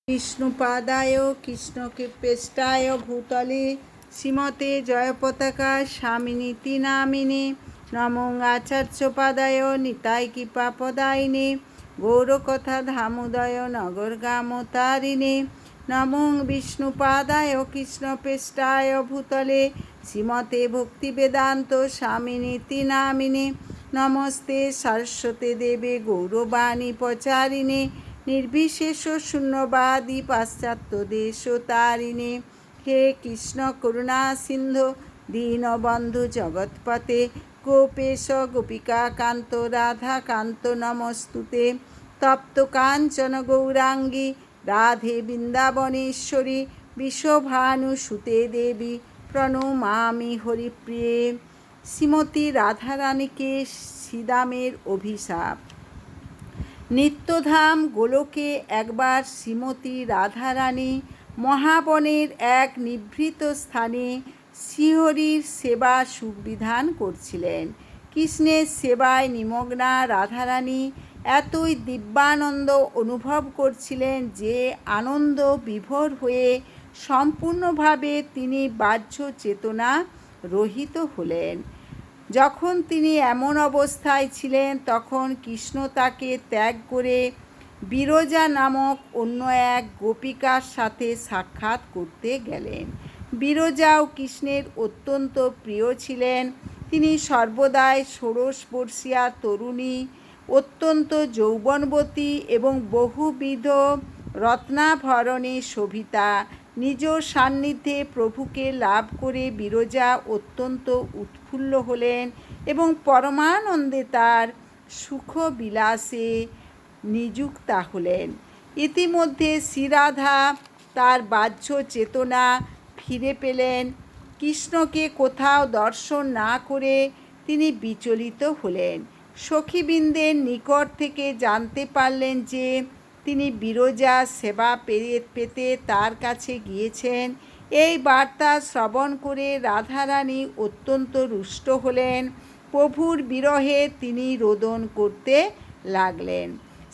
विष्णुपादाय कृष्णकृपेष्टाय भूतले श्रीमते जयपताका स्वामिनीति नामिने नमो आचार्यपादाय निताय कृपापदायिने गौरकथा धामोदय नगरगामतारिणे नमो विष्णुपादाय कृष्णपेष्टाय भूतले श्रीमते भक्तिवेदान्त स्वामिनीति नामिने नमस्ते सरस्वती देवे गौरवाणी प्रचारिणे निर्विशेष शून्यवादी पाश्चात्य देशतारिणे हे कृष्ण करुणा सिंधु दीनबंधु जगत्पते गोपेश गोपिका कांत राधा कांत नमस्तुते तप्त कांचन गौरांगी राधे वृंदावनेश्वरी विश्वभानुसुते देवी प्रणमामि हरिप्रिये। श्रीमती राधा रानी के श्रीदामेर अभिशाप। नित्यधाम गोलोके एकबार श्रीमती राधा रानी महाबनेर एक निभृत स्थाने श्रीहरिर सेवा सुविधान करछिलेन। कृष्णेर सेवाय निमग्ना राधा रानी एतई दिव्यानंद अनुभव करछिलेन जे आनंद विभोर हुए सम्पूर्णभावे तिनी बाह्य चेतना रहित हलेन। যখন তিনি এমন অবস্থায় ছিলেন তখন কৃষ্ণ তাকে ত্যাগ করে বিরজা নামক অন্য এক গোপিকার সাথে সাক্ষাৎ করতে গেলেন। বিরজাও কৃষ্ণের অত্যন্ত প্রিয় ছিলেন। তিনি সর্বদাই ষোড়শবর্ষীয়া তরুণী, অত্যন্ত যৌবনবতী এবং বহুবিধ রত্নাভরণে শোভিতা। নিজ সান্নিধ্যে প্রভুকে লাভ করে বিরজা অত্যন্ত উৎফুল্ল হলেন এবং পরমানন্দে তার সুখবিলাসে নিযুক্তা হলেন। ইতিমধ্যে শ্রীরাধা তার বাহ্য চেতনা ফিরে পেলেন। কৃষ্ণকে কোথাও দর্শন না করে তিনি বিচলিত হলেন। সখীবৃন্দের নিকট থেকে জানতে পারলেন যে তিনি বিরজা সেবা পেতে তার কাছে গিয়েছেন। এই বার্তা শ্রবণ করে রাধারানী অত্যন্ত রুষ্ট হলেন। প্রভুর বিরহে তিনি রোদন করতে লাগলেন।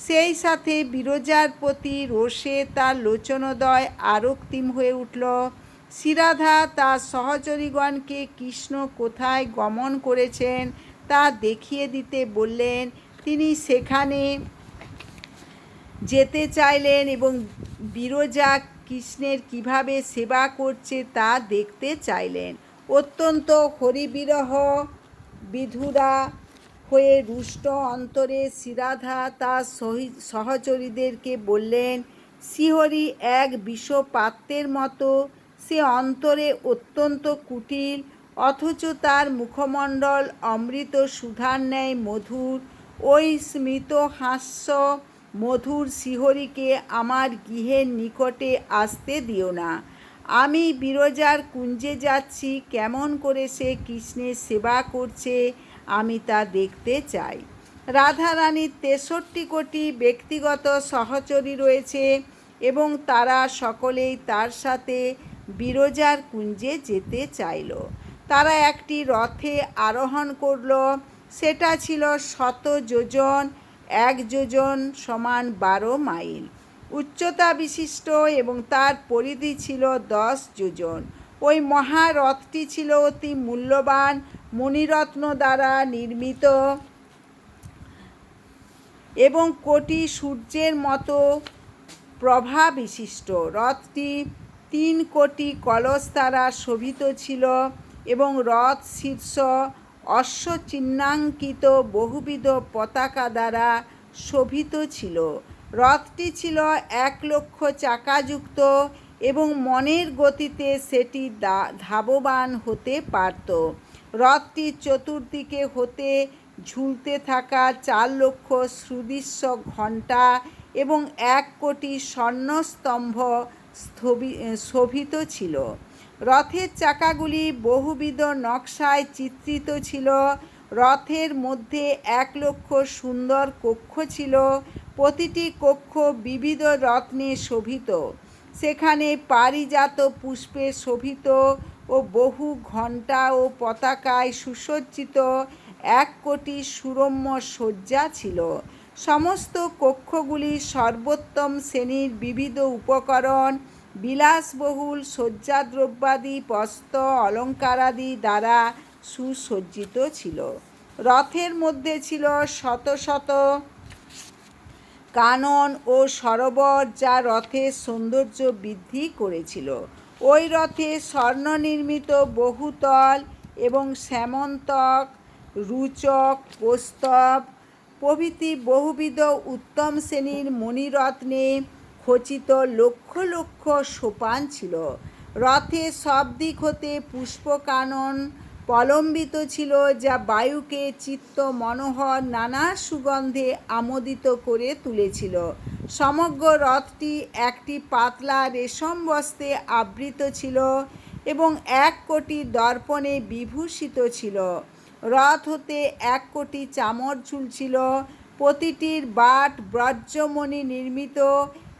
সেই সাথে বিরজার প্রতি রোষে তার লোচনোদয় আরক্তিম হয়ে উঠল। শ্রীরাধা তার সহচরীগণকে কৃষ্ণ কোথায় গমন করেছেন তা দেখিয়ে দিতে বললেন। তিনি সেখানে যেতে চাইলেন এবং বিরজা কৃষ্ণের কিভাবে সেবা করছে তা দেখতে চাইলেন। অত্যন্ত হরিবিরহ বিধুরা হয়ে রুষ্ট অন্তরে শ্রীরাধা তার সহচরীদেরকে বললেন, শ্রীহরি এক বিষপাত্রের মতো, সে অন্তরে অত্যন্ত কুটিল, অথচ তার মুখমণ্ডল অমৃত সুধার ন্যায় মধুর। ওই স্মিত হাস্য মধুর শ্রীহরিকে আমার গৃহের নিকটে আসতে দিও না। আমি বিরজার কুঞ্জে যাচ্ছি, কেমন করে সে কৃষ্ণের সেবা করছে আমি তা দেখতে চাই। রাধারানীর 63 কোটি ব্যক্তিগত সহচরী রয়েছে এবং তারা সকলেই তার সাথে বিরজার কুঞ্জে যেতে চাইল। তারা একটি রথে আরোহণ করল। সেটা ছিল 100 যোজন, 1 যোজন সমান 12 মাইল উচ্চতা বিশিষ্ট এবং তার পরিধি ছিল 10 যোজন। ওই মহারথটি ছিল অতি মূল্যবান মণিরত্ন দ্বারা নির্মিত এবং কোটি সূর্যের মতো প্রভা বিশিষ্ট। রথটি 3 কোটি কলস দ্বারা শোভিত ছিল এবং রথ শীর্ষ অশ্বচিহ্নাঙ্কিত বহুবিধ পতাকা দ্বারা শোভিত ছিল। রথটি ছিল 1 লক্ষ চাকাযুক্ত এবং মনের গতিতে সেটি ধাবমান হতে পারত। রথটির চতুর্দিকে হতে ঝুলতে থাকা 4 লক্ষ সুদৃশ্য ঘণ্টা এবং 1 কোটি স্বর্ণস্তম্ভ শোভিত ছিল। রথের চাকাগুলি বহুবিধ নকশায় চিত্রিত ছিল। রথের মধ্যে 1 লক্ষ সুন্দর কক্ষ ছিল। প্রতিটি কক্ষ বিবিধ রত্নে শোভিত। সেখানে পারিজাত পুষ্পে শোভিত ও বহু ঘণ্টা ও পতাকায় সুসজ্জিত 1 কোটি সুরম্য শয্যা ছিল। সমস্ত কক্ষগুলি সর্বোত্তম শ্রেণীর বিবিধ উপকরণ, বিলাসবহুল শয্যাদ্রব্যাদি, বস্ত্র অলঙ্কারাদি দ্বারা সুসজ্জিত ছিল। রথের মধ্যে ছিল শত শত কানন ও সরোবর, যা রথের সৌন্দর্য বৃদ্ধি করেছিল। ওই রথে স্বর্ণনির্মিত বহুতল এবং স্যামন্তক, রুচক, কৌস্তব প্রভৃতি বহুবিধ উত্তম শ্রেণীর মণিরত্নে খচিত লক্ষ লক্ষ সোপান ছিল। রথের সব দিক হতে পুষ্পকানন প্রলম্বিত ছিল, যা বায়ুকে চিত্ত মনোহর নানা সুগন্ধে আমোদিত করে তুলেছিল। সমগ্র রথটি একটি পাতলা রেশম বস্ত্রে আবৃত ছিল এবং 1,000,000 দর্পণে বিভূষিত ছিল। রথ হতে 1,000,000 চামর ঝুলছিল, প্রতিটির বাট বজ্রমণি নির্মিত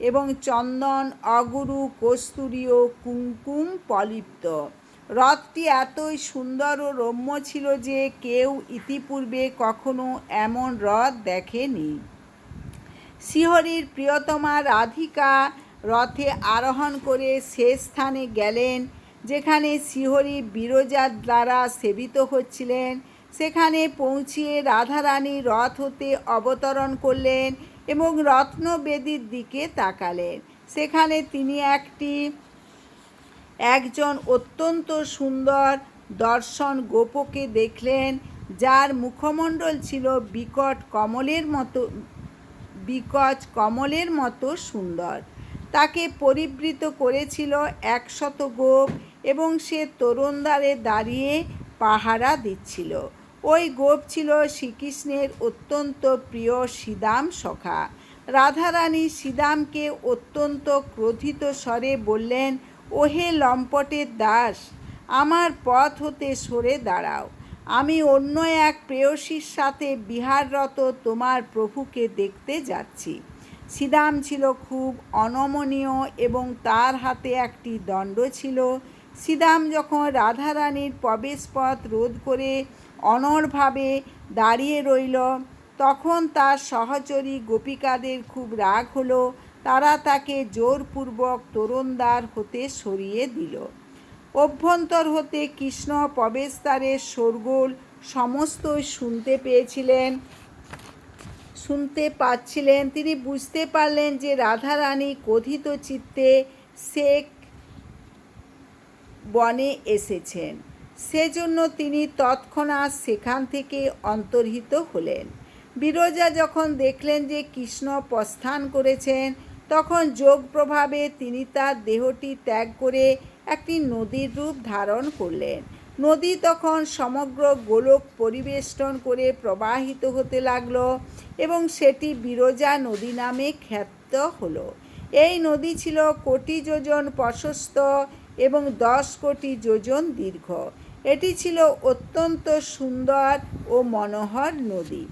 এবং চন্দন, অগুরু, কস্তুরী ও কুঙ্কুম প্রলিপ্ত। রথটি এতই সুন্দর ও রম্য ছিল যে কেউ ইতিপূর্বে কখনো এমন রথ দেখেনি। শ্রীহরির প্রিয়তমা রাধিকা রথে আরোহণ করে সে স্থানে গেলেন যেখানে শ্রীহরি বিরজার দ্বারা সেবিত হচ্ছিলেন। সেখানে পৌঁছিয়ে রাধারানী রথ হতে অবতরণ করলেন এবং রত্নবেদীর দিকে তাকালেন। সেখানে তিনি একজন অত্যন্ত সুন্দর দর্শন গোপকে দেখলেন, যার মুখমণ্ডল ছিল বিকচ কমলের মতো সুন্দর। তাকে পরিবৃত করেছিল 100 গোপ এবং সে তোরণদ্বারে দাঁড়িয়ে পাহারা দিচ্ছিল। ওই গোপ ছিল শ্রীকৃষ্ণের অত্যন্ত প্রিয় শ্রীদাম সখা। রাধারানী শ্রীদামকে অত্যন্ত ক্রোধিত স্বরে বললেন, ওহে লম্পটের দাস, আমার পথ হতে সরে দাঁড়াও। আমি অন্য এক প্রেয়সীর সাথে বিহাররত তোমার প্রভুকে দেখতে যাচ্ছি। শ্রীদাম ছিল খুব অনমনীয় এবং তার হাতে একটি দণ্ড ছিল। শ্রীদাম যখন রাধারানীর প্রবেশপথ রোধ করে অনড়ভাবে দাঁড়িয়ে রইল, তখন তার সহচরী গোপিকাদের খুব রাগ হলো। তারা তাকে জোরপূর্বক তোরণদ্বার হতে সরিয়ে দিল। অভ্যন্তর হতে কৃষ্ণ প্রবেশদ্বারের শোরগোল সমস্তই শুনতে পাচ্ছিলেন। তিনি বুঝতে পারলেন যে রাধারানী ক্রোধিত চিত্তে শেখ বনে এসেছেন। সেজন্য তিনি তৎক্ষণাৎ সেখান থেকে অন্তর্হিত হলেন। বিরজা যখন দেখলেন যে কৃষ্ণ প্রস্থান করেছেন, তখন যোগ প্রভাবে তিনি তার দেহটি ত্যাগ করে একটি নদীর রূপ ধারণ করলেন। নদী তখন সমগ্র গোলক পরিবেষ্টন করে প্রবাহিত হতে লাগল এবং সেটি বিরজা নদী নামে খ্যাত হলো। এই নদী ছিল কোটি যোজন প্রশস্ত এবং 10 কোটি যোজন দীর্ঘ। এটি ছিল অত্যন্ত সুন্দর ও মনোহর নদী।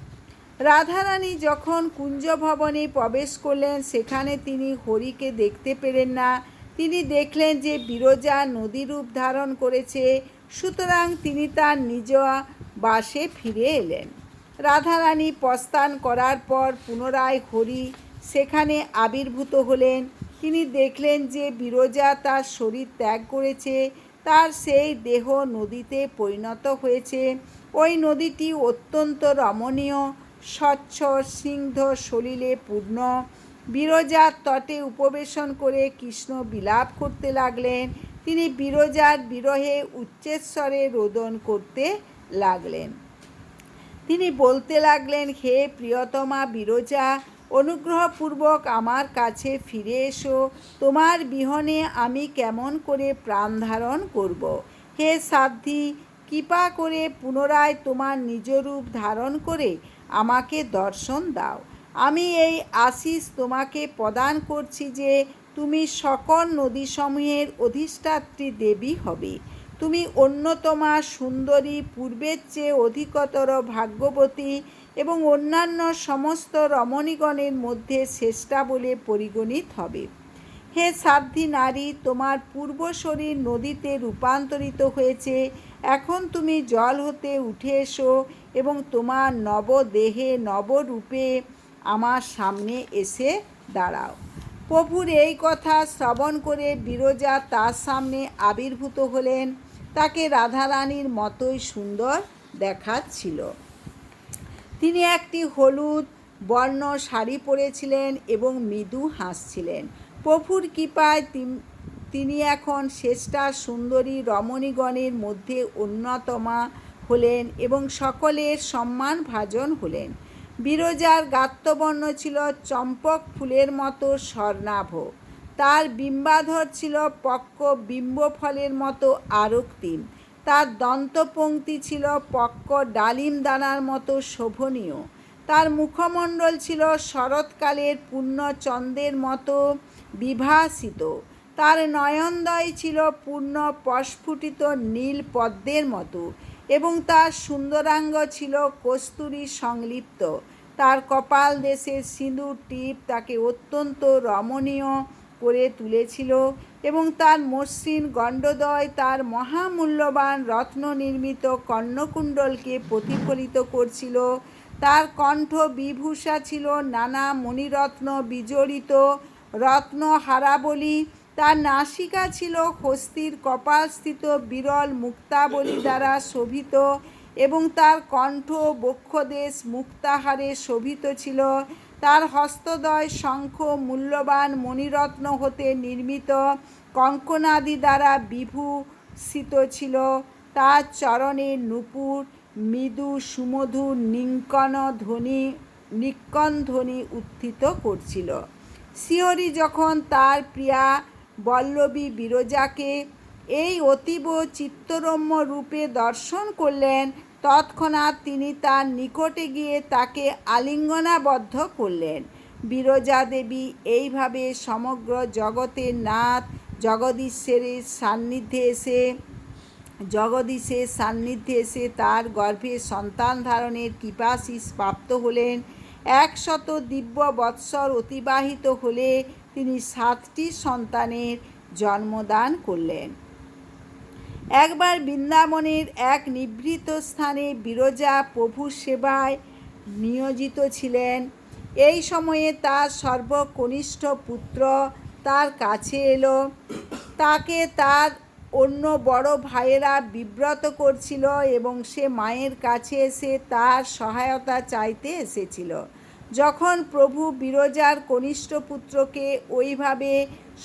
রাধারানী যখন কুঞ্জভবনে প্রবেশ করলেন, সেখানে তিনি হরিকে দেখতে পেলেন না। তিনি দেখলেন যে বিরজা নদীরূপ ধারণ করেছে, সুতরাং তিনি তার নিজ বাসে ফিরে এলেন। রাধারানী প্রস্থান করার পর পুনরায় হরি সেখানে আবির্ভূত হলেন। তিনি দেখলেন যে বিরজা তার শরীর ত্যাগ করেছে, তার সেই দেহ নদীতে পরিণত হয়েছে। ওই নদীটি অত্যন্ত রমণীয়, স্বচ্ছ, স্নিগ্ধ সলিলে পূর্ণ। বিরজার তটে উপবেশন করে কৃষ্ণ বিলাপ করতে লাগলেন। তিনি বিরজার বিরহে উচ্চস্বরে রোদন করতে লাগলেন। তিনি বলতে লাগলেন, হে প্রিয়তমা বিরজা, অনুগ্রহপূর্বক আমার কাছে ফিরে এসো। তোমার বিহনে আমি কেমন করে প্রাণ ধারণ করব। হে সাধ্বী, কৃপা করে পুনরায় তোমার নিজ রূপ ধারণ করে আমাকে দর্শন দাও। আমি এই আশীষ তোমাকে প্রদান করছি যে তুমি সকল নদীসমূহের অধিষ্ঠাত্রী দেবী হবে। তুমি অন্যতমা সুন্দরী, পূর্বের চেয়ে অধিকতর ভাগ্যবতী এবং অন্যান্য সমস্ত রমণীগণের মধ্যে শ্রেষ্ঠা বলে পরিগণিত হবে। হে সাধ্বী নারী, তোমার পূর্ব শরীর নদীতে রূপান্তরিত হয়েছে। এখন তুমি জল হতে উঠে এসো এবং তোমার নবদেহে নবরূপে আমার সামনে এসে দাঁড়াও। প্রভুর এই কথা শ্রবণ করে বিরজা তার সামনে আবির্ভূত হলেন। তাকে রাধারানীর মতোই সুন্দর দেখাচ্ছিল। তিনি একটি হলুদ বর্ণ শাড়ি পরেছিলেন এবং মৃদু হাসছিলেন। প্রভুর কৃপায় তিনি এখন শ্রেষ্ঠা সুন্দরী রমণীগণের মধ্যে অন্যতমা হলেন এবং সকলের সম্মানভাজন হলেন। বিরজার গাত্রবর্ণ ছিল চম্পক ফুলের মতো স্বর্ণাভ। তার বিম্বাধর ছিল পক্ক বিম্বফলের মতো আরক্তিম। তার দন্তপংক্তি ছিল পক্ক ডালিম দানার মতো শোভনীয়। তার মুখমণ্ডল ছিল শরৎকালের পূর্ণচন্দ্রের মতো বিভাসিত। তার নয়নদ্বয় ছিল পূর্ণ প্রস্ফুটিত নীল পদ্মের মতো এবং তার সুন্দরাঙ্গ ছিল কস্তুরী সংলিপ্ত। তার কপাল দেশের সিঁদুর টিপ তাকে অত্যন্ত রমণীয় করে তুলেছিল এবং তার মসৃণ গণ্ডদ্বয় তার মহামূল্যবান রত্ন নির্মিত কর্ণকুণ্ডলকে প্রতিফলিত করছিল। তার কণ্ঠ বিভূষা ছিল নানা মণিরত্ন বিজড়িত রত্ন হারাবলী। তার নাসিকা ছিল হস্তির কপালস্থিত বিরল মুক্তাবলী দ্বারা শোভিত এবং তার কণ্ঠ বক্ষদেশ মুক্তাহারে শোভিত ছিল। তার হস্তদ্বয় শঙ্খ মূল্যবান মণিরত্ন হতে নির্মিত কঙ্কণাদি দ্বারা বিভূষিত ছিল। তার চরণে নূপুর মৃদু সুমধুর নিক্কণ ধ্বনি উত্থিত করছিল। শ্রীহরি যখন তার প্রিয়া বল্লভী বিরজাকে এই অতীব চিত্তরম্য রূপে দর্শন করলেন, তৎক্ষণাৎ তিনি তার নিকটে গিয়ে তাকে আলিঙ্গনাবদ্ধ করলেন। বিরজা দেবী এইভাবে সমগ্র জগতের নাথ জগদীশের সান্নিধ্যে এসে তার গর্ভে সন্তান ধারণের কৃপাশীষ প্রাপ্ত হলেন। 100 দিব্য বৎসর অতিবাহিত হলে তিনি 7টি সন্তানের জন্মদান করলেন। একবার বৃন্দাবনের এক নিভৃত স্থানে বিরজা প্রভুর সেবায় নিয়োজিত ছিলেন। এই সময়ে তার সর্বকনিষ্ঠ পুত্র তার কাছে এলো। তাকে তার অন্য বড় ভাইয়েরা বিব্রত করছিল এবং সে মায়ের কাছে এসে তার সহায়তা চাইতে এসেছিল। যখন প্রভু বিরজার কনিষ্ঠ পুত্রকে ওইভাবে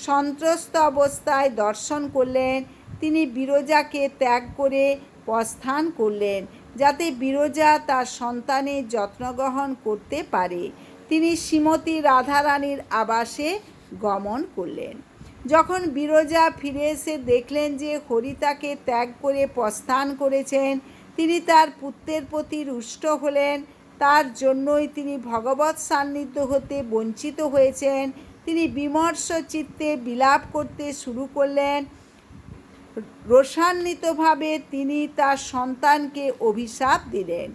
সন্ত্রস্ত অবস্থায় দর্শন করলেন, তিনি বিরজাকে ত্যাগ করে প্রস্থান করলেন যাতে বিরজা তার সন্তানের যত্ন গ্রহণ করতে পারে। তিনি শ্রীমতী রাধারানীর আবাসে গমন করলেন। যখন বিরজা ফিরে এসে দেখলেন যে হরি তাকে ত্যাগ করে প্রস্থান করেছেন, তিনি তার পুত্রের প্রতি রুষ্ট হলেন। তার জন্যই তিনি ভগবৎ সান্নিধ্য হতে বঞ্চিত হয়েছেন। তিনি বিমর্ষ চিত্তে বিলাপ করতে শুরু করলেন। রোষান্বিতভাবে তিনি তার সন্তানকে অভিশাপ দিলেন,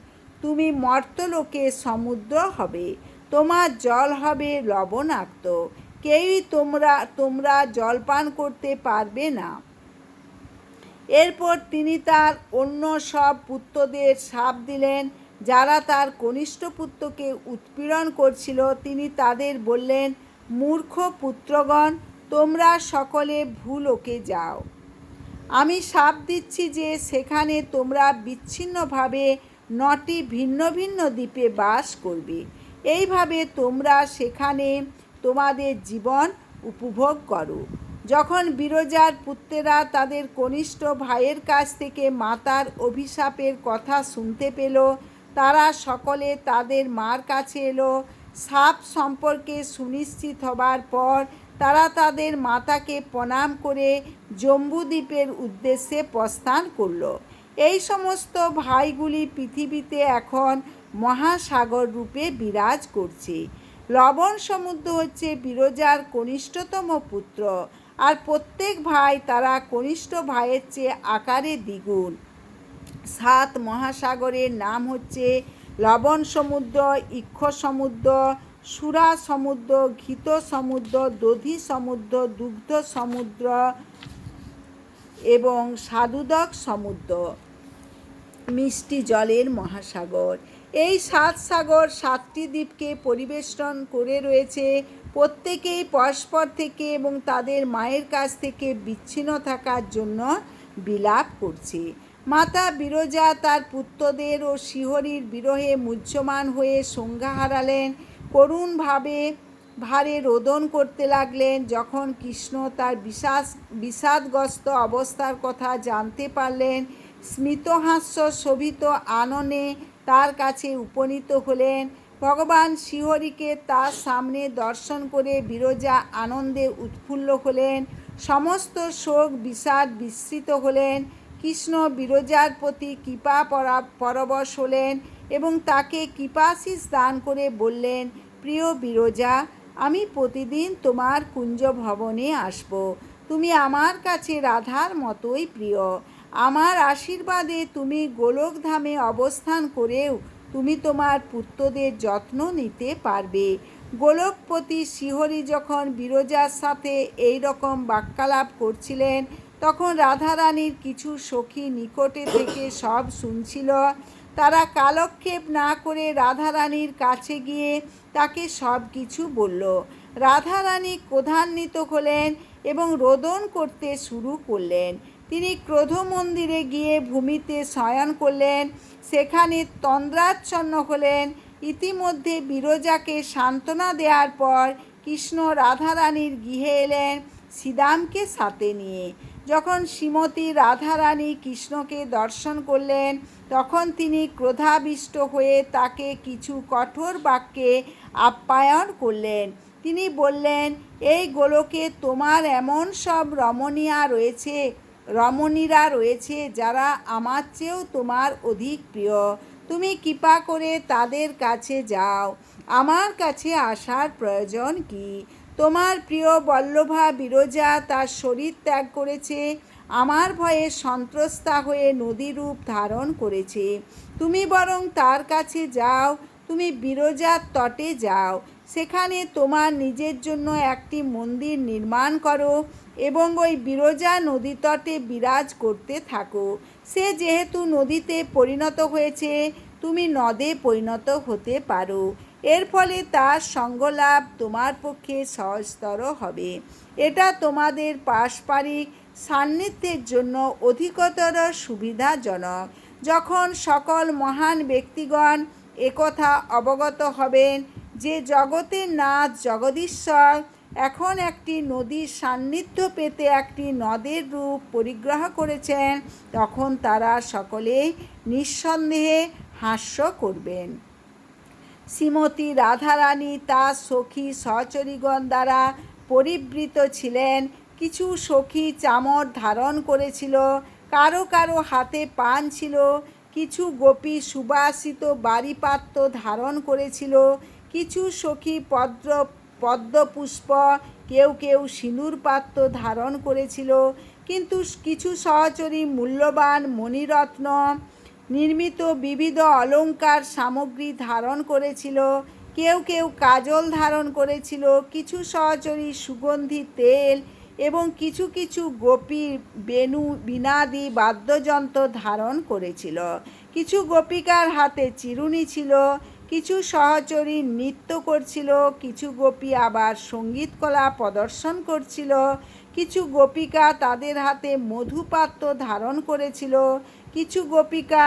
তুমি মর্তলোকে সমুদ্র হবে, তোমার জল হবে লবণাক্ত, কেউই তোমরা জলপান করতে পারবে না। এরপর তিনি তার অন্য সব পুত্রদের শাপ দিলেন যারা তার কনিষ্ঠ পুত্রকে উৎপীড়ন করছিল। তিনি তাদের বললেন, মূর্খ পুত্রগণ, তোমরা সকলে ভূলোকে যাও। আমি শাপ দিচ্ছি যে সেখানে তোমরা বিচ্ছিন্নভাবে 9টি ভিন্ন ভিন্ন দ্বীপে বাস করবে। এইভাবে তোমরা সেখানে তোমাদের জীবন উপভোগ করো। যখন বিরজার পুত্রেরা তাদের কনিষ্ঠ ভাইয়ের কাছ থেকে মাতার অভিশাপের কথা শুনতে পেল, তারা সকলে তাদের মার কাছে এলো। শাপ সম্পর্কে সুনিশ্চিত হবার পর তারা তাদের মাতাকে প্রণাম করে জম্বুদ্বীপের উদ্দেশ্যে প্রস্থান করল। এই সমস্ত ভাইগুলি পৃথিবীতে এখন মহাসাগর রূপে বিরাজ করছে। লবণ সমুদ্র হচ্ছে বিরজার কনিষ্ঠতম পুত্র, আর প্রত্যেক ভাই তারা কনিষ্ঠ ভাইয়ের চেয়ে আকারে দ্বিগুণ। 7 মহাসাগরের নাম হচ্ছে লবণ সমুদ্র, ইক্ষ সমুদ্র, সুরা সমুদ্র, ঘৃত সমুদ্র, দধি সমুদ্র, দুগ্ধ সমুদ্র এবং সাধুদক সমুদ্র, মিষ্টি জলের মহাসাগর। এই 7 সাগর 7টি দ্বীপকে পরিবেষ্টন করে রয়েছে। প্রত্যেকেই পরস্পর থেকে এবং তাদের মায়ের কাছ থেকে বিচ্ছিন্ন থাকার জন্য বিলাপ করছে। মাতা বিরজা তার পুত্রদের ও শিহরির বিরহে মুহ্যমান হয়ে সংজ্ঞা হারালেন, করুণভাবে ভারে রোদন করতে লাগলেন। যখন কৃষ্ণ তার বিষাদগ্রস্ত অবস্থার কথা জানতে পারলেন, স্মিতহাস্য শোভিত আননে তার কাছে উপনীত হলেন। ভগবান শ্রীহরিকে তার সামনে দর্শন করে বিরজা আনন্দে উৎফুল্ল হলেন, সমস্ত শোক বিষাদ বিস্মৃত হলেন। কৃষ্ণ বিরজার প্রতি কৃপা পরবশ হলেন এবং তাকে কৃপাশিস দান করে বললেন, প্রিয় বিরজা, আমি প্রতিদিন তোমার কুঞ্জ ভবনে আসব। তুমি আমার কাছে রাধার মতোই প্রিয়। আমার আশীর্বাদে তুমি গোলকধামে অবস্থান করেও তুমি তোমার পুত্রদের যত্ন নিতে পারবে। গোলকপতি শ্রীহরি যখন বিরজার সাথে এই রকম বাক্যালাপ করছিলেন, তখন রাধারানীর কিছু সখী নিকটে থেকে সব শুনছিল। তারা কালক্ষেপ না করে রাধারানীর কাছে গিয়ে তাকে সব কিছু বলল। রাধারানী ক্রোধান্বিত হলেন এবং রোদন করতে শুরু করলেন। তিনি ক্রোধ মন্দিরে গিয়ে ভূমিতে শয়ন করলেন, সেখানে তন্দ্রাচ্ছন্ন হলেন। ইতিমধ্যে বিরজাকে সান্ত্বনা দেওয়ার পর কৃষ্ণ রাধারানীর গৃহে এলেন শ্রীদামকে সাথে নিয়ে। যখন শ্রীমতী রাধারানী কৃষ্ণকে দর্শন করলেন, তখন তিনি ক্রোধাবিষ্ট হয়ে তাকে কিছু কঠোর বাক্যে আপ্যায়ন করলেন। তিনি বললেন, এই গোলকে তোমার এমন সব রমণীরা রয়েছে যারা আমার চেয়েও তোমার অধিক প্রিয়। তুমি কৃপা করে তাদের কাছে যাও, আমার কাছে আসার প্রয়োজন কি? তোমার প্রিয় বল্লভা বিরজা তার শরীর ত্যাগ করেছে, আমার ভয়ে সন্ত্রস্তা হয়ে নদীরূপ ধারণ করেছে। তুমি বরং তার কাছে যাও, তুমি বিরজার তটে যাও, সেখানে তোমার নিজের জন্য একটি মন্দির নির্মাণ করো এবং ওই বিরজা নদী তটে বিরাজ করতে থাকো। সে যেহেতু নদীতে পরিণত হয়েছে, তুমি নদে পরিণত হতে পারো। এর ফলে তার সঙ্গলাভ তোমার পক্ষে সহজতর হবে। এটা তোমাদের পারস্পরিক সান্নিধ্যের জন্য অধিকতর সুবিধাজনক। যখন সকল মহান ব্যক্তিগণ একথা অবগত হবেন যে জগতের নাথ জগদীশ্বর এখন একটি নদীর সান্নিধ্য পেতে একটি নদের রূপ পরিগ্রহ করেছেন, তখন তারা সকলেই নিঃসন্দেহে হাস্য করবেন। শ্রীমতী রাধারানী তার সখী সহচরীগণ দ্বারা পরিবৃত ছিলেন। কিছু সখী চামর ধারণ করেছিল, কারো কারো হাতে পান ছিল। কিছু গোপী সুবাসিত বাড়িপাত্র ধারণ করেছিল। কিছু সখী পদ্মপুষ্প, কেউ কেউ সিঁদুর পাত্র ধারণ করেছিল। কিন্তু কিছু সহচরী মূল্যবান মণিরত্ন নির্মিত বিবিধ অলঙ্কার সামগ্রী ধারণ করেছিল। কেউ কেউ কাজল ধারণ করেছিল। কিছু সহচরী সুগন্ধি তেল এবং কিছু কিছু গোপী বেণু বীণাদি বাদ্যযন্ত্র ধারণ করেছিল। কিছু গোপিকার হাতে চিরুনি ছিল। কিছু সহচরী নৃত্য করছিল। কিছু গোপী আবার সঙ্গীতকলা প্রদর্শন করছিল। কিছু গোপিকা তাদের হাতে মধুপাত্র ধারণ করেছিল। কিছু গোপিকা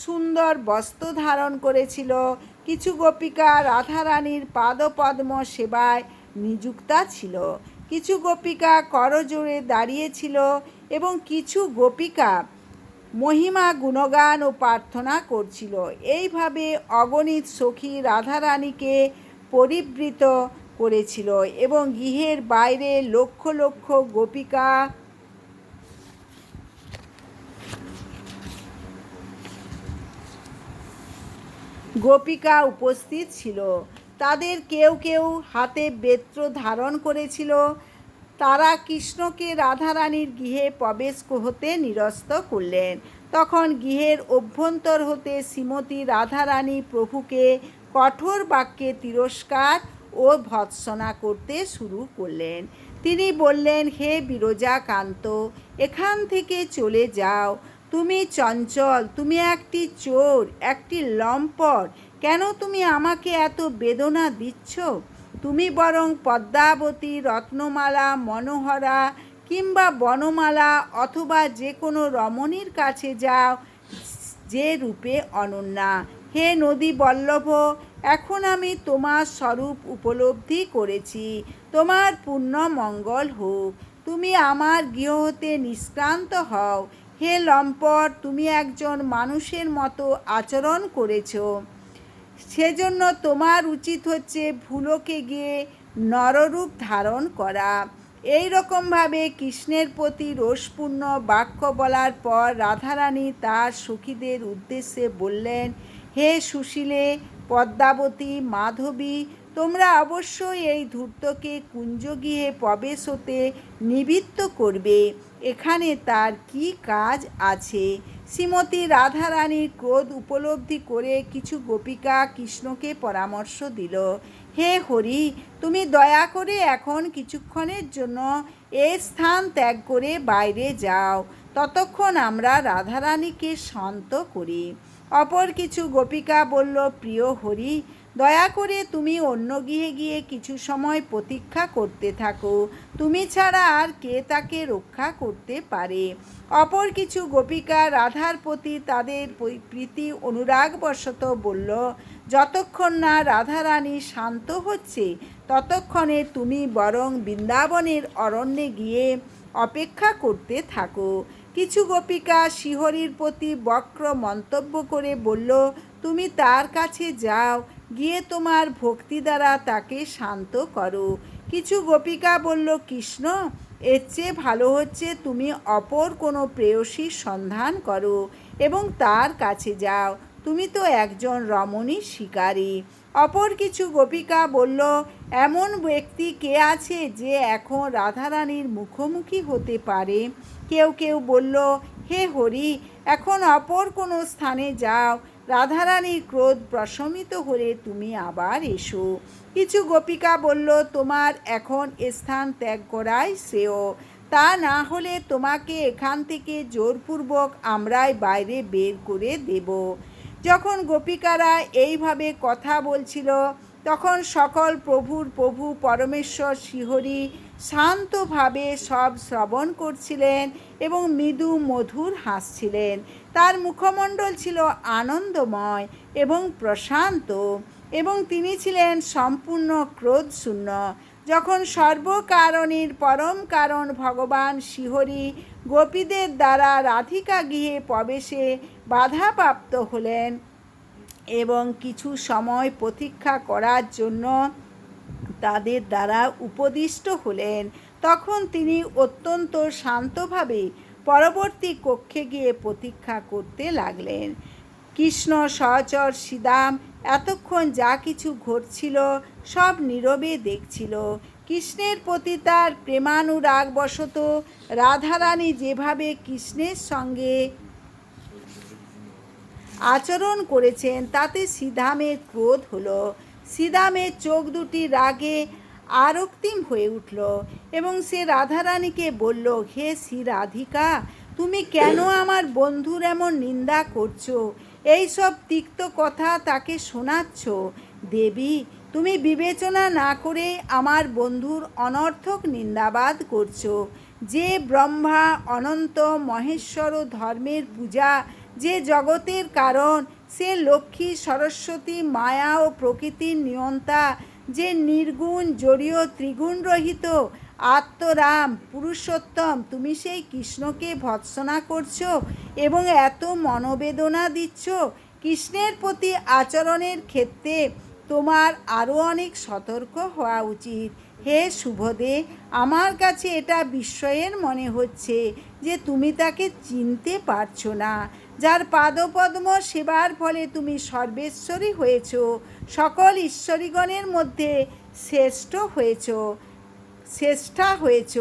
সুন্দর বস্ত্র ধারণ করেছিল। কিছু গোপিকা রাধারানীর পাদপদ্ম সেবায় নিযুক্তা ছিল। কিছু গোপিকা করজোড়ে দাঁড়িয়েছিল এবং কিছু গোপিকা মহিমা গুণগান ও প্রার্থনা করছিল। এইভাবে অগণিত সখী রাধারানীকে পরিবৃত করেছিল এবং গৃহের বাইরে লক্ষ লক্ষ গোপিকা উপস্থিত ছিল। তাদের কেউ কেউ হাতে বেত্র ধারণ করেছিল। তারা কৃষ্ণকে রাধারানীর গৃহে প্রবেশ হতে নিরস্ত করলেন। তখন গৃহের অভ্যন্তর হতে শ্রীমতী রাধারানী প্রভুকে কঠোর বাক্যে তিরস্কার ও ভৎসনা করতে শুরু করলেন। তিনি বললেন, হে বিরজাকান্ত, এখান থেকে চলে যাও। তুমি চঞ্চল, তুমি একটি চোর, একটি লম্পট। কেন তুমি আমাকে এত বেদনা দিচ্ছ? তুমি বরং পদ্মাবতী, রত্নমালা, মনোহরা কিংবা বনমালা অথবা যে কোনো রমণীর কাছে যাও, যে রূপে অনন্যা। হে নদী বল্লভ, এখন আমি তোমার স্বরূপ উপলব্ধি করেছি। তোমার পূর্ণ মঙ্গল হোক। তুমি আমার গৃহ হতে নিষ্ক্রান্ত হও। হে লম্পট, তুমি একজন মানুষের মতো আচরণ করেছ, সেজন্য তোমার উচিত হচ্ছে ভুলোকে গিয়ে নররূপ ধারণ করা। এই রকমভাবে কৃষ্ণের প্রতি রোষপূর্ণ বাক্য বলার পর রাধারানী তার সখীদের উদ্দেশ্যে বললেন, হে সুশীলে, পদ্মাবতী, মাধবী, তোমরা অবশ্যই এই ধূর্তকে কুঞ্জগৃহে প্রবেশ হতে নিবৃত্ত করবে। এখানে তার কি কাজ আছে? শ্রীমতী রাধারানীর ক্রোধ উপলব্ধি করে কিছু গোপিকা কৃষ্ণকে পরামর্শ দিল, হে হরি, তুমি দয়া করে এখন কিছুক্ষণের জন্য এই স্থান ত্যাগ করে বাইরে যাও, ততক্ষণ আমরা রাধারানীকে শান্ত করি। অপর কিছু গোপিকা বলল, প্রিয় হরি, দয়া করে তুমি অন্য গৃহে গিয়ে কিছু সময় প্রতীক্ষা করতে থাকো, তুমি ছাড়া আর কে তাকে রক্ষা করতে পারে। অপর কিছু গোপিকা রাধার প্রতি তাদের প্রীতি অনুরাগবশত বলল, যতক্ষণ না রাধারানী শান্ত হচ্ছে ততক্ষণে তুমি বরং বৃন্দাবনের অরণ্যে গিয়ে অপেক্ষা করতে থাকো। কিছু গোপিকা শ্রীহরির প্রতি বক্র মন্তব্য করে বলল, তুমি তার কাছে যাও, গিয়ে তোমার ভক্তি দ্বারা তাকে শান্ত করো। কিছু গোপিকা বলল, কৃষ্ণ, এর চেয়ে ভালো হচ্ছে তুমি অপর কোনো প্রেয়সীর সন্ধান করো এবং তার কাছে যাও, তুমি তো একজন রমণী শিকারী। অপর কিছু গোপিকা বলল, এমন ব্যক্তি কে আছে যে এখন রাধারানীর মুখোমুখি হতে পারে? কেউ কেউ বলল, হে হরি, এখন অপর কোনো স্থানে যাও, রাধারানীর ক্রোধ প্রশমিত হলে তুমি আবার এসো। কিছু গোপিকা বলল, তোমার এখন স্থান ত্যাগ করাই শ্রেয়, তা না হলে তোমাকে এখান থেকে জোরপূর্বক আমরাই বাইরে বের করে দেব। যখন গোপিকারা এইভাবে কথা বলছিল তখন সকল প্রভুর প্রভু পরমেশ্বর শ্রীহরি শান্তভাবে সব শ্রবণ করছিলেন এবং মৃদু মধুর হাসছিলেন। তার মুখমণ্ডল ছিল আনন্দময় এবং প্রশান্ত এবং তিনি ছিলেন সম্পূর্ণ ক্রোধশূন্য। যখন সর্বকারণের পরম কারণ ভগবান শ্রীহরি গোপীদের দ্বারা রাধিকা গৃহে প্রবেশে বাধাপ্রাপ্ত হলেন এবং কিছু সময় প্রতীক্ষা করার জন্য তাদের দ্বারা উপদিষ্ট হলেন, তখন তিনি অত্যন্ত শান্তভাবে পরবর্তী কক্ষে গিয়ে প্রতীক্ষা করতে লাগলেন। কৃষ্ণ সহচর শ্রীদাম এতক্ষণ যা কিছু ঘটছিল সব নীরবে দেখছিল। কৃষ্ণের প্রতি তার প্রেমানুরাগবশত রাধারানী যেভাবে কৃষ্ণের সঙ্গে আচরণ করেছেন তাতে শ্রীধামের ক্রোধ হলো। শ্রীধামের চোখ দুটি রাগে আরক্তিম হয়ে উঠল এবং সে রাধারানীকে বলল, হে শ্রী রাধিকা, তুমি কেন আমার বন্ধুর এমন নিন্দা করছো? এই সব তিক্ত কথা তাকে শোনাচ্ছ? দেবী, তুমি বিবেচনা না করে আমার বন্ধুর অনর্থক নিন্দাবাদ করছো। যে ব্রহ্মা, অনন্ত, মহেশ্বর ধর্মের পূজা, যে জগতের কারণ, সে লক্ষ্মী, সরস্বতী, মায়া ও প্রকৃতির নিয়ন্তা, যে নির্গুণ, জড়ীয়, ত্রিগুণ রহিত আত্মরাম পুরুষোত্তম, তুমি সেই কৃষ্ণকে ভৎসনা করছো এবং এত মনোবেদনা দিচ্ছ। কৃষ্ণের প্রতি আচরণের ক্ষেত্রে তোমার আরও অনেক সতর্ক হওয়া উচিত। হে শুভদে, আমার কাছে এটা বিস্ময়ের মনে হচ্ছে যে তুমি তাকে চিনতে পারছো না, যার পাদপদ্ম সেবার ফলে তুমি সর্বেশ্বরী হয়েছ, সকল ঈশ্বরীগণের মধ্যে শ্রেষ্ঠা হয়েছ।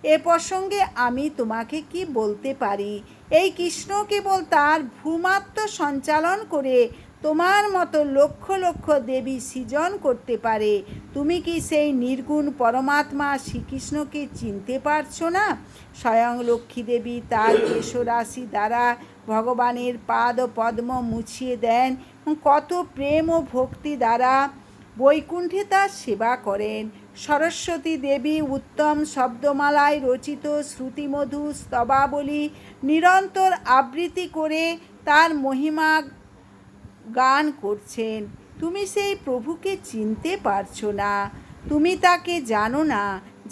এ প্রসঙ্গে আমি তোমাকে কি বলতে পারি? এই কৃষ্ণ কেবল তার ভূমাত্র সঞ্চালন করে তোমার মতো লক্ষ লক্ষ দেবী সৃজন করতে পারে। তুমি কি সেই নির্গুণ পরমাত্মা শ্রীকৃষ্ণকে চিনতে পারছো না? স্বয়ং লক্ষ্মী দেবী তার কেশরাশি দ্বারা ভগবানের পাদ পদ্ম মুছিয়ে দেন। কত প্রেম ও ভক্তি দ্বারা বৈকুণ্ঠে তার সেবা করেন। সরস্বতী দেবী উত্তম শব্দমালায় রচিত শ্রুতিমধু স্তবাবলী নিরন্তর আবৃত্তি করে তার মহিমা গান করছেন। তুমি সেই প্রভুকে চিনতে পারছো না, তুমি তাকে জানো না,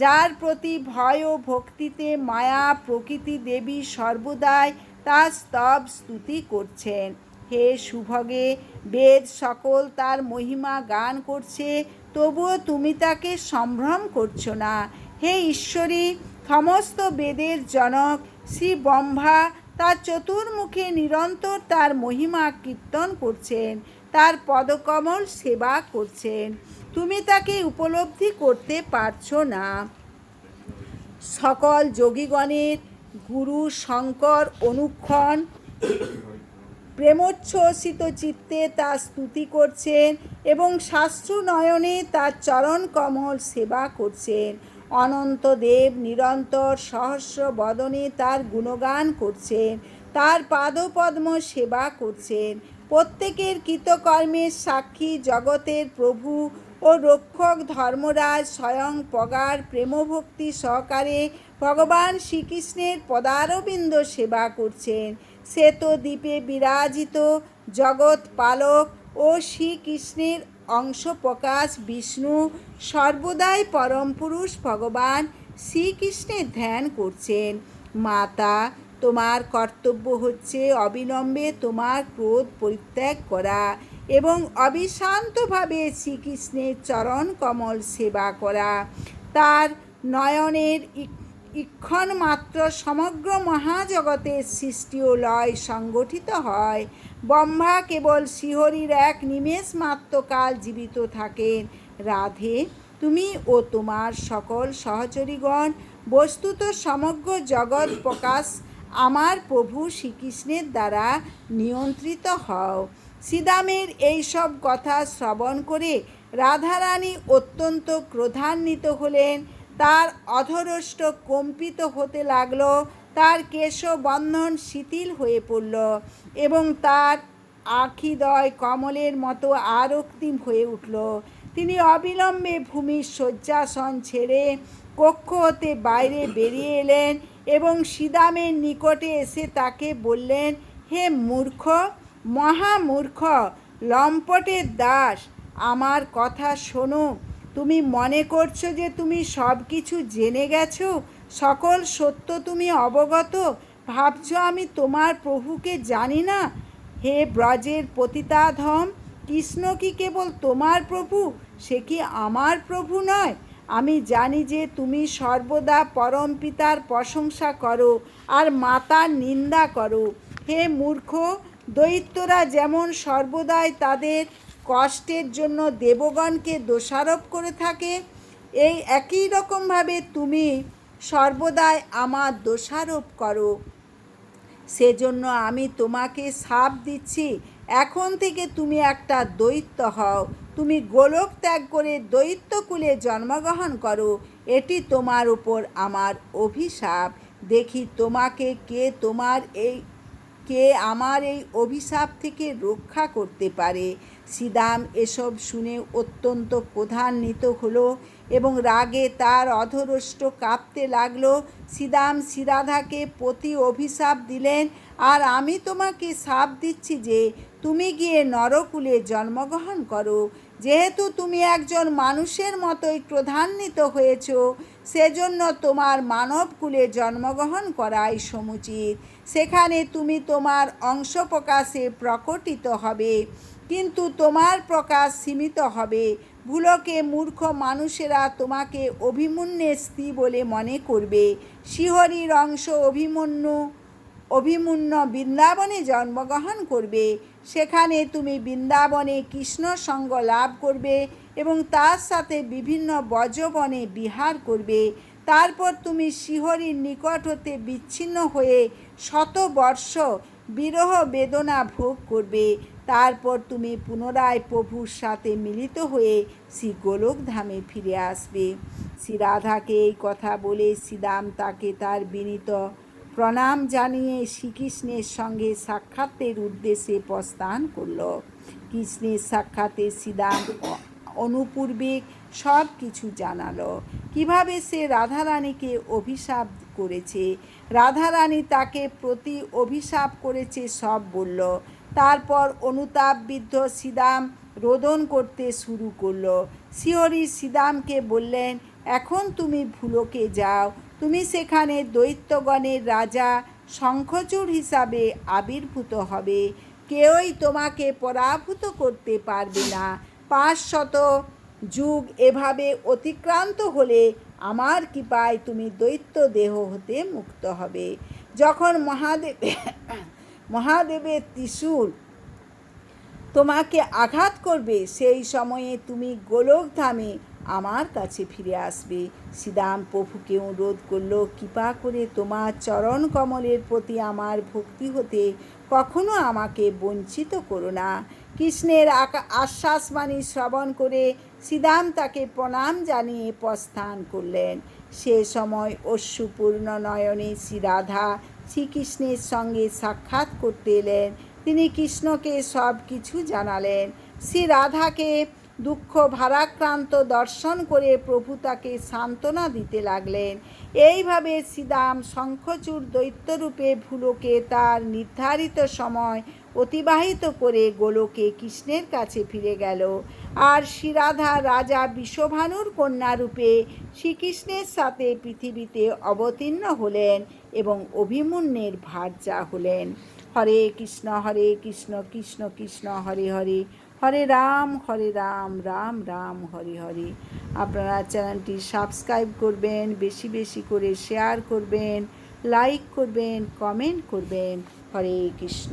যার প্রতি ভয় ও ভক্তিতে মায়া প্রকৃতি দেবী সর্বদাই তার স্তব স্তুতি করছেন। হে সুভগে, বেদ সকল তার মহিমা গান করছে, তবুও তুমি তাকে সম্ভ্রম করছো না। হে ঈশ্বরী, সমস্ত বেদের জনক শ্রী ব্রহ্মা তার চতুর্মুখে নিরন্তর তার মহিমা কীর্তন করছেন, তার পদকমল সেবা করছেন। তুমি তাকে উপলব্ধি করতে পারছো না। সকল যোগীগণের গুরু শঙ্কর অনুক্ষণ প্রেমোচ্ছ্বসিত চিত্তে তার স্তুতি করছেন এবং শাস্ত্র নয়নে তার চরণ কমল সেবা করছেন। অনন্তদেব নিরন্তর সহস্র বদনে তার গুণগান করছেন, তার পাদপদ্ম সেবা করছেন। প্রত্যেকের কৃতকর্মের সাক্ষী জগতের প্রভু ও রক্ষক ধর্মরাজ স্বয়ং প্রগাঢ় প্রেমভক্তি সহকারে ভগবান শ্রীকৃষ্ণের পদারবিন্দ সেবা করছেন। শ্বেতদ্বীপে বিরাজিত জগৎ পালক ও শ্রীকৃষ্ণের অংশপ্রকাশ বিষ্ণু সর্বদাই পরম পুরুষ ভগবান শ্রীকৃষ্ণের ধ্যান করছেন। মাতা, তোমার কর্তব্য হচ্ছে অবিলম্বে তোমার ক্রোধ পরিত্যাগ করা এবং অবিশ্রান্তভাবে শ্রীকৃষ্ণের চরণ কমল সেবা করা। তার নয়নের ইক্ষণ মাত্র সমগ্র মহাজগতের সৃষ্টি ও লয় সংগঠিত হয়। ব্রহ্মা কেবল শ্রীহরির এক নিমেষ মাত্র কাল জীবিত থাকেন। রাধে, তুমি ও তোমার সকল সহচরীগণ বস্তুত সমগ্র জগৎ প্রকাশ আমার প্রভু শ্রীকৃষ্ণের দ্বারা নিয়ন্ত্রিত হও। শ্রীদামের এইসব কথা শ্রবণ করে রাধারানী অত্যন্ত ক্রোধান্বিত হলেন। তার অধরষ্ট কম্পিত হতে লাগল, তার কেশবন্ধন শিথিল হয়ে পড়ল এবং তার আখিদয় কমলের মতো আরক্তিম হয়ে উঠল। তিনি অবিলম্বে ভূমির শয্যাসন ছেড়ে কক্ষ হতে বাইরে বেরিয়ে এলেন এবং শ্রীদামের নিকটে এসে তাকে বললেন, হে মূর্খ, মহামূর্খ, লম্পটের দাস, আমার কথা শোনো। তুমি মনে করছো যে তুমি সব কিছু জেনে গেছো, সকল সত্য তুমি অবগত, ভাবছো আমি তোমার প্রভুকে জানি না। হে ব্রজের পতিতাধম, কৃষ্ণ কি কেবল তোমার প্রভু? সে কি আমার প্রভু নয়? আমি জানি যে তুমি সর্বদা পরম পিতার প্রশংসা করো আর মাতার নিন্দা করো। হে মূর্খ, দৈত্যরা যেমন সর্বদাই তাদের কষ্টের জন্য দেবগণকে দোষারোপ করে থাকে, এই একই রকমভাবে তুমি সর্বদাই আমার দোষারোপ করো। সেজন্য আমি তোমাকে শাপ দিচ্ছি, এখন থেকে তুমি একটা দৈত্য হও। তুমি গোলক ত্যাগ করে দৈত্যকুলে জন্মগ্রহণ করো। এটি তোমার উপর আমার অভিশাপ। দেখি তোমাকে কে আমার এই অভিশাপ থেকে রক্ষা করতে পারে। শ্রীদাম এসব শুনে অত্যন্ত ক্রোধান্বিত হলো এবং রাগে তার অধরষ্ট কাঁপতে লাগলো। শ্রীদাম শ্রীরাধাকে প্রতি অভিশাপ দিলেন, আর আমি তোমাকে শাপ দিচ্ছি যে তুমি গিয়ে নরকুলে জন্মগ্রহণ করো। যেহেতু তুমি একজন মানুষের মতোই ক্রোধান্বিত হয়েছ, সেজন্য তোমার মানবকুলে জন্মগ্রহণ করাই সমুচিত। সেখানে তুমি তোমার অংশ প্রকাশে প্রকটিত হবে, কিন্তু তোমার প্রকাশ সীমিত হবে। ভুলকে মূর্খ মানুষেরা তোমাকে অভিমন্যুর স্ত্রী বলে মনে করবে। শ্রীহরির অংশ অভিমন্যু বৃন্দাবনে জন্মগ্রহণ করবে। সেখানে তুমি বৃন্দাবনে কৃষ্ণ সঙ্গ লাভ করবে এবং তার সাথে বিভিন্ন ব্রজবনে বিহার করবে। তারপর তুমি শ্রীহরির নিকট হতে বিচ্ছিন্ন হয়ে 100 বর্ষ বিরহ বেদনা ভোগ করবে। তারপর তুমি পুনরায় প্রভুর সাথে মিলিত হয়ে শ্রী গোলকধামে ফিরে আসবে। শ্রী রাধাকে এই কথা বলে শ্রীদাম তাকে তার বিনীত প্রণাম জানিয়ে শ্রীকৃষ্ণের সঙ্গে সাক্ষাতের উদ্দেশ্যে প্রস্থান করল। কৃষ্ণের সাক্ষাতে শ্রীদাম অনুপূর্বিক সব কিছু জানালো। কিভাবে সে রাধারানীকে অভিশাপ করেছে, রাধারানী তাকে প্রতি অভিশাপ করেছে, সব বলল। তারপর অনুতাপবিদ্ধ শ্রীদাম রোদন করতে শুরু করলো। শ্রীহরি শ্রীদামকে বললেন, এখন তুমি ভুলোকে যাও। তুমি সেখানে দৈত্যগণের রাজা শঙ্খচূড় হিসাবে আবির্ভূত হবে। কেউই তোমাকে পরাভূত করতে পারবে না। 500 যুগ এভাবে অতিক্রান্ত হলে আমার কৃপায় তুমি দৈত্য দেহ হতে মুক্ত হবে। যখন মহাদেবের ত্রিশূল তোমাকে আঘাত করবে, সেই সময়ে তুমি গোলকধামে আমার কাছে ফিরে আসবে। শ্রীদাম প্রভুকে অনুরোধ করল, কৃপা করে তোমার চরণ কমলের প্রতি আমার ভক্তি হতে কখনো আমাকে বঞ্চিত করো না। কৃষ্ণের আশ্বাসবাণী শ্রবণ করে শ্রীদাম তাকে প্রণাম জানিয়ে প্রস্থান করলেন। সে সময় অশ্রুপূর্ণ নয়নে শ্রী রাধা শ্রীকৃষ্ণের সঙ্গে সাক্ষাৎ করতে এলেন। তিনি কৃষ্ণকে সব কিছু জানালেন। শ্রী রাধাকে দুঃখ ভারাক্রান্ত দর্শন করে প্রভু তাকে সান্ত্বনা দিতে লাগলেন। এইভাবে শ্রীদাম শঙ্খচূড় দৈত্যরূপে ভুলোকে তার নির্ধারিত সময় অতিবাহিত করে গোলকে কৃষ্ণের কাছে ফিরে গেল। আর শ্রীরাধা রাজা বিষভানুর কন্যারূপে শ্রীকৃষ্ণের সাথে পৃথিবীতে অবতীর্ণ হলেন এবং অভিমন্যুর ভার্যা হলেন। হরে কৃষ্ণ কৃষ্ণ কৃষ্ণ হরে হরে, হরে রাম রাম রাম হরে হরে। আপনারা চ্যানেলটি সাবস্ক্রাইব করবেন, বেশি বেশি করে শেয়ার করবেন, লাইক করবেন, কমেন্ট করবেন। হরে কৃষ্ণ।